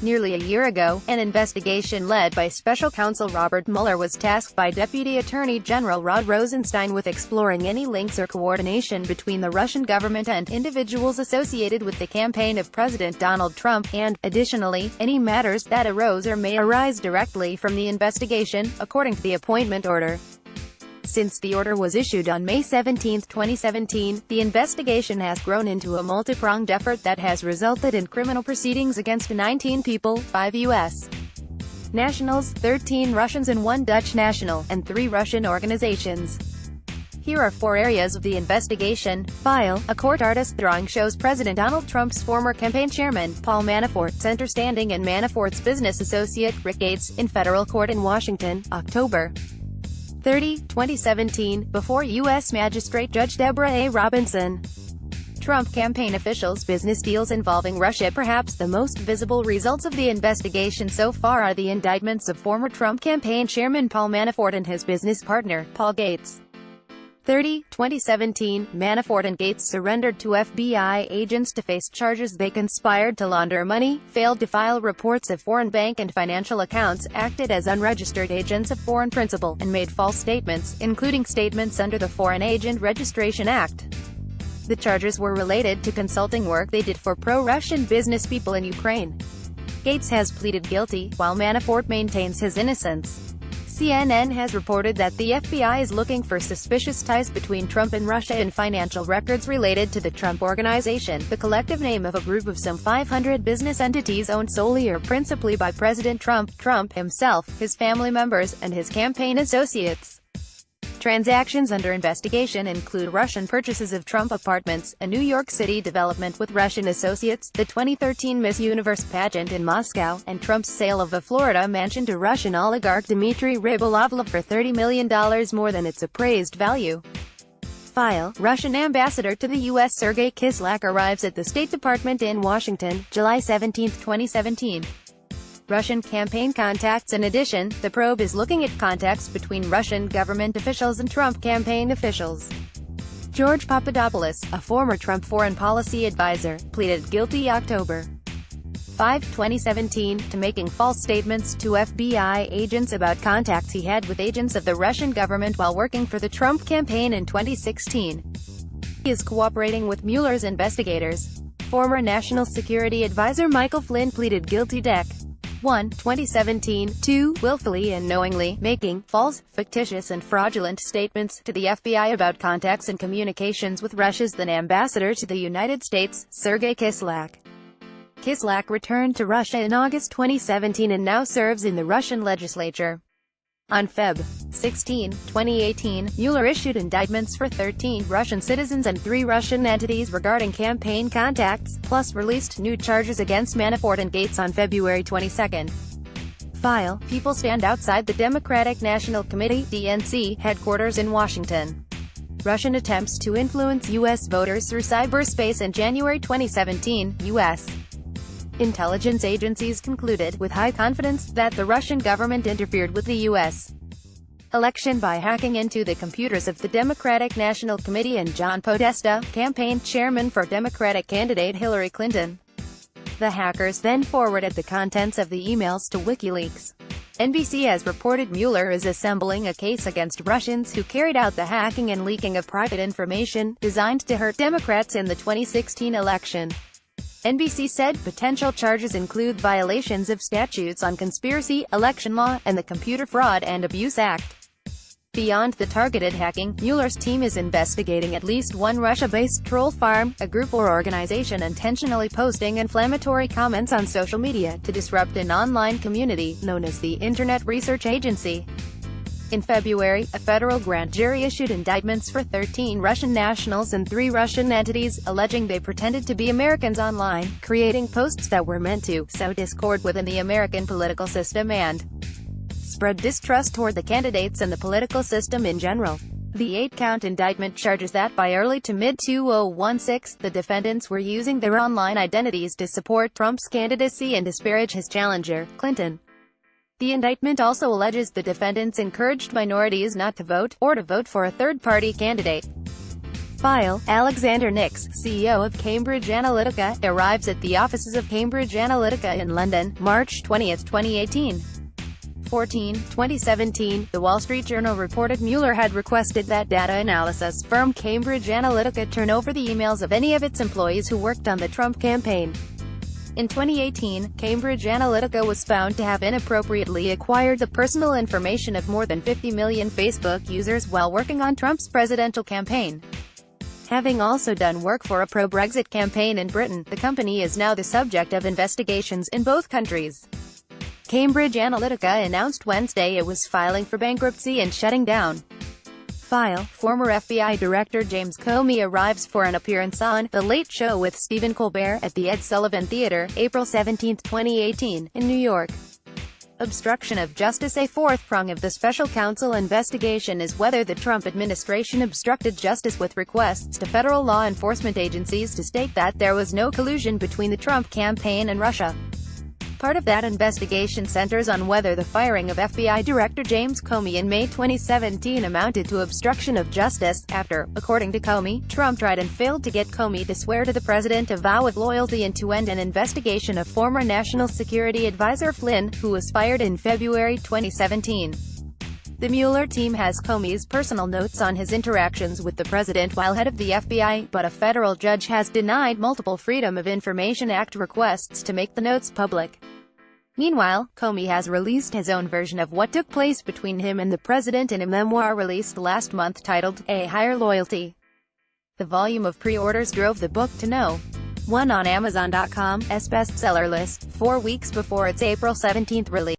Nearly a year ago, an investigation led by special counsel Robert Mueller was tasked by Deputy Attorney General Rod Rosenstein with exploring any links or coordination between the Russian government and individuals associated with the campaign of President Donald Trump, and, additionally, any matters that arose or may arise directly from the investigation, according to the appointment order. Since the order was issued on May 17, 2017, the investigation has grown into a multi-pronged effort that has resulted in criminal proceedings against 19 people, 5 U.S. nationals, 13 Russians and 1 Dutch national, and 3 Russian organizations. Here are 4 areas of the investigation. File: a court artist drawing shows President Donald Trump's former campaign chairman, Paul Manafort, center standing and Manafort's business associate, Rick Gates, in federal court in Washington, October 30, 2017, before U.S. Magistrate Judge Deborah A. Robinson. Trump campaign officials' business deals involving Russia. Perhaps the most visible results of the investigation so far are the indictments of former Trump campaign chairman Paul Manafort and his business partner, Paul Gates. 30, 2017, Manafort and Gates surrendered to FBI agents to face charges they conspired to launder money, failed to file reports of foreign bank and financial accounts, acted as unregistered agents of foreign principal, and made false statements, including statements under the Foreign Agent Registration Act. The charges were related to consulting work they did for pro-Russian business people in Ukraine. Gates has pleaded guilty, while Manafort maintains his innocence. CNN has reported that the FBI is looking for suspicious ties between Trump and Russia in financial records related to the Trump Organization, the collective name of a group of some 500 business entities owned solely or principally by President Trump, Trump himself, his family members, and his campaign associates. Transactions under investigation include Russian purchases of Trump apartments, a New York City development with Russian associates, the 2013 Miss Universe pageant in Moscow, and Trump's sale of a Florida mansion to Russian oligarch Dmitry Rybolovlev for $30 million more than its appraised value. File: Russian ambassador to the U.S. Sergei Kislyak arrives at the State Department in Washington, July 17, 2017. Russian campaign contacts. In addition, the probe is looking at contacts between Russian government officials and Trump campaign officials. George Papadopoulos, a former Trump foreign policy advisor, pleaded guilty October 5, 2017, to making false statements to FBI agents about contacts he had with agents of the Russian government while working for the Trump campaign in 2016. He is cooperating with Mueller's investigators. Former National Security Advisor Michael Flynn pleaded guilty Dec. 1, 2017, to willfully and knowingly making false, fictitious and fraudulent statements to the FBI about contacts and communications with Russia's then ambassador to the United States, Sergei Kislyak. Kislyak returned to Russia in August 2017 and now serves in the Russian legislature. On Feb. 16, 2018, Mueller issued indictments for 13 Russian citizens and 3 Russian entities regarding campaign contacts, plus released new charges against Manafort and Gates on February 22. File: People stand outside the Democratic National Committee (DNC) headquarters in Washington. Russian attempts to influence U.S. voters through cyberspace. In January 2017, U.S. intelligence agencies concluded, with high confidence, that the Russian government interfered with the U.S. election by hacking into the computers of the Democratic National Committee and John Podesta, campaign chairman for Democratic candidate Hillary Clinton. The hackers then forwarded the contents of the emails to WikiLeaks. NBC has reported Mueller is assembling a case against Russians who carried out the hacking and leaking of private information, designed to hurt Democrats in the 2016 election. NBC said potential charges include violations of statutes on conspiracy, election law, and the Computer Fraud and Abuse Act. Beyond the targeted hacking, Mueller's team is investigating at least one Russia-based troll farm, a group or organization intentionally posting inflammatory comments on social media to disrupt an online community, known as the Internet Research Agency. In February, a federal grand jury issued indictments for 13 Russian nationals and 3 Russian entities, alleging they pretended to be Americans online, creating posts that were meant to sow discord within the American political system and spread distrust toward the candidates and the political system in general. The 8-count indictment charges that by early to mid-2016, the defendants were using their online identities to support Trump's candidacy and disparage his challenger, Clinton. The indictment also alleges the defendants encouraged minorities not to vote, or to vote for a third-party candidate. File. Alexander Nix, CEO of Cambridge Analytica, arrives at the offices of Cambridge Analytica in London, March 20, 2018. 2017, The Wall Street Journal reported Mueller had requested that data analysis firm Cambridge Analytica turn over the emails of any of its employees who worked on the Trump campaign. In 2018, Cambridge Analytica was found to have inappropriately acquired the personal information of more than 50 million Facebook users while working on Trump's presidential campaign. Having also done work for a pro-Brexit campaign in Britain, the company is now the subject of investigations in both countries. Cambridge Analytica announced Wednesday it was filing for bankruptcy and shutting down. File. Former FBI Director James Comey arrives for an appearance on The Late Show with Stephen Colbert at the Ed Sullivan Theater, April 17, 2018, in New York. Obstruction of justice. A fourth prong of the special counsel investigation is whether the Trump administration obstructed justice with requests to federal law enforcement agencies to state that there was no collusion between the Trump campaign and Russia. Part of that investigation centers on whether the firing of FBI Director James Comey in May 2017 amounted to obstruction of justice, after, according to Comey, Trump tried and failed to get Comey to swear to the president a vow of loyalty and to end an investigation of former National Security Advisor Flynn, who was fired in February 2017. The Mueller team has Comey's personal notes on his interactions with the president while head of the FBI, but a federal judge has denied multiple Freedom of Information Act requests to make the notes public. Meanwhile, Comey has released his own version of what took place between him and the president in a memoir released last month titled, A Higher Loyalty. The volume of pre-orders drove the book to No. 1 on Amazon.com's bestseller list, 4 weeks before its April 17 release.